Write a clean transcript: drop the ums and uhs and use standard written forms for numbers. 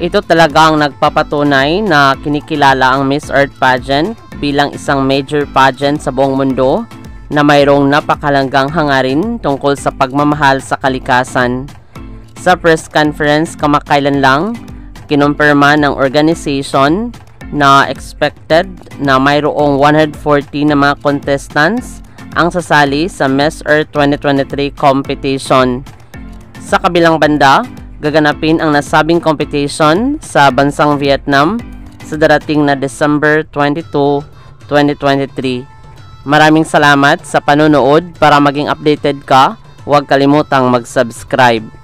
Ito talagang nagpapatunay na kinikilala ang Miss Earth pageant bilang isang major pageant sa buong mundo na mayroong napakahalagang hangarin tungkol sa pagmamahal sa kalikasan. Sa press conference kamakailan lang, kinumpirma ng organization na expected na mayroong 140 na mga contestants ang sasali sa Miss Earth 2023 competition. Sa kabilang banda, gaganapin ang nasabing competition sa bansang Vietnam sa darating na December 22, 2023. Maraming salamat sa panonood. Para maging updated ka, huwag kalimutang mag-subscribe.